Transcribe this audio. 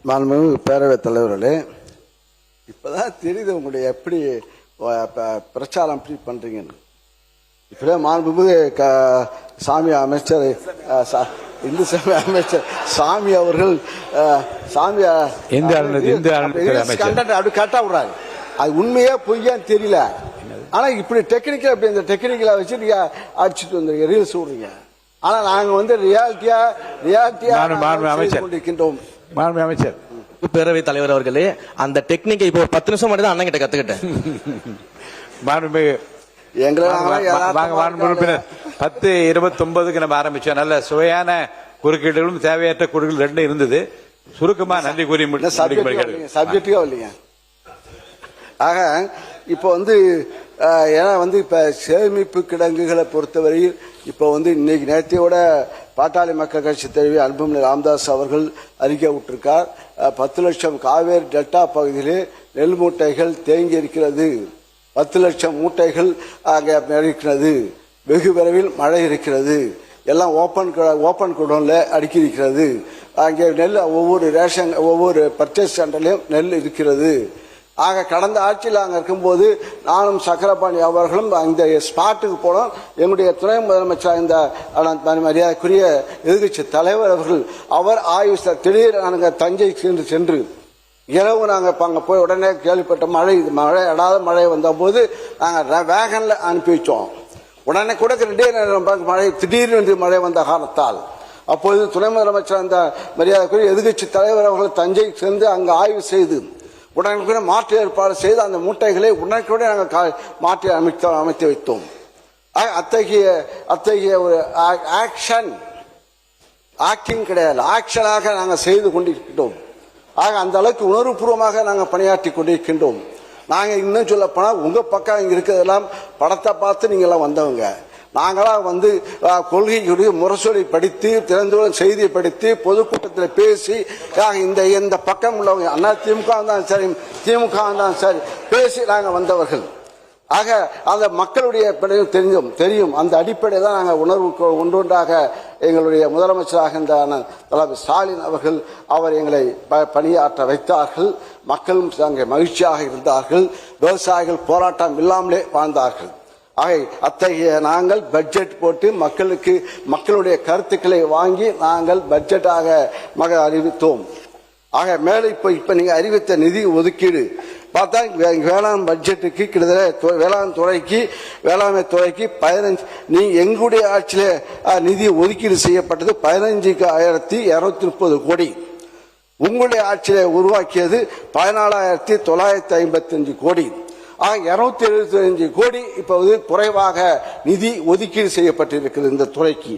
மாண்புமிகு பேரவைத் தலைவர்களே, இப்பதான் தெரியுது உங்களுடைய எப்படி பிரச்சாரம் எப்படி பண்றீங்கன்னு. இப்பவே மாண்புமிகு சாமி அமைச்சர் இந்து சமய அமைச்சர் சாமி அவர்கள் அப்படி கட்டா விடுறாரு. அது உண்மையே பொய்யான்னு தெரியல. ஆனா இப்படி டெக்னிக்கல் அப்படி இந்த டெக்னிக்கலா வச்சு நீங்க அடிச்சுட்டு வந்துருங்க, ரீல்ஸ் விடுறீங்க. ஆனா நாங்க ரியாலிட்டியா கொண்டிருக்கின்றோம். அமைச்சர் பேரவைத் தலைவர் அவர்களே, அந்த டெக்னிக்கை இப்போ 10 நிமிஷம் மட்டும் தான் அண்ணன் கிட்ட கத்துக்கிட்டேன். 10:29 நம்ம ஆரம்பிச்சோம். நல்ல சுவையான குறுக்கீடுகளும் தேவையற்ற குறுக்கீடு ரெண்டும் இருந்தது. சுருக்கமா நன்றி கூறி சப்ஜெக்டுக்கா இல்லைங்க. ஆக இப்போ ஏன்னா இப்ப சேமிப்பு கிடங்குகளை பொறுத்தவரையில் இப்போ இன்னைக்கு நேற்றையோட பாட்டாளி மக்கள் கட்சி தலைவி அன்புமணி ராமதாஸ் அவர்கள் அறிக்கை விட்டிருக்கார். 10 லட்சம் காவேரி டெல்டா பகுதியிலே நெல் மூட்டைகள் தேங்கி இருக்கிறது. 10 லட்சம் மூட்டைகள் அங்கே இருக்கிறது. வெகு விரைவில் மழை இருக்கிறது. எல்லாம் ஓப்பன் குடோன்ல அடுக்கி இருக்கிறது. அங்கே நெல் ஒவ்வொரு பர்ச்சேஸ் சென்டர்லயும் நெல் இருக்கிறது. ஆக கடந்த ஆட்சியில் அங்கே இருக்கும்போது நானும் சக்கரபாணி அவர்களும் இந்த ஸ்பாட்டுக்கு போனோம். எங்களுடைய துணை முதலமைச்சர் இந்த மரியாதைக்குரிய எதிர்கட்சி தலைவர் அவர் ஆய்வு திடீர் நாங்கள் தஞ்சை சென்று இரவு நாங்கள் அங்கே போய் உடனே கேள்விப்பட்ட மழை அடாத மழை வந்த போது நாங்கள் வேகன்ல அனுப்பி வச்சோம். உடனே கூட மழை திடீர்னு மழை வந்த காரணத்தால் அப்போது துணை முதலமைச்சர் அந்த மரியாதைக்குரிய எதிர்கட்சி தலைவர் அவர்கள் தஞ்சை சென்று அங்கு ஆய்வு செய்து உடனுக்குள்ள மாற்று ஏற்பாடு செய்து அந்த மூட்டைகளை உடனுக்குடன் நாங்கள் மாற்றி அமைத்து வைத்தோம். அத்தகைய ஒரு ஆக்டிங் கிடையாது, ஆக்ஷனாக நாங்கள் செய்து கொண்டிருக்கின்றோம். ஆக அந்த அளவுக்கு உணர்வுபூர்வமாக நாங்கள் பணியாற்றி கொண்டிருக்கின்றோம். நாங்கள் இன்னும் சொல்ல போனால் உங்க பக்கம் இங்க இருக்கிறதெல்லாம் படத்தை பார்த்து நீங்க எல்லாம் வந்தவங்க. நாங்களாம் கொள்கையுடைய முரசொலி படித்து திறந்துள்ள செய்தியை படித்து பொதுக்கூட்டத்தில் பேசி இந்த பக்கம் உள்ளவங்க அண்ணா திமுக தான் சரி திமுக தான் சரி பேசி நாங்கள் வந்தவர்கள். ஆக அந்த மக்களுடைய தெரியும். அந்த அடிப்படையில் தான் நாங்கள் உணர்வு ஒன்றொன்றாக எங்களுடைய முதலமைச்சராக இந்த தளபதி ஸ்டாலின் அவர்கள் எங்களை பணியாற்ற வைத்தார்கள். மக்களும் அங்கே மகிழ்ச்சியாக இருந்தார்கள். விவசாயிகள் போராட்டம் இல்லாமலே வாழ்ந்தார்கள். ஆக அத்தகைய நாங்கள் பட்ஜெட் போட்டு மக்களுடைய கருத்துக்களை வாங்கி நாங்கள் பட்ஜெட்டாக அறிவித்தோம். ஆக மேலே இப்ப நீங்க அறிவித்த நிதி ஒதுக்கீடு பார்த்தா வேளாண் பட்ஜெட்டுக்கு கிட்டத்தட்ட வேளாண்மை துறைக்கு 15 எங்களுடைய ஆட்சியில நிதி ஒதுக்கீடு செய்யப்பட்டது 15,230 கோடி. உங்களுடைய ஆட்சியில உருவாக்கியது 14,955 கோடி. 275 கோடி இப்போது குறைவாக நிதி ஒதுக்கீடு செய்யப்பட்டிருக்கிறது இந்த துறைக்கு.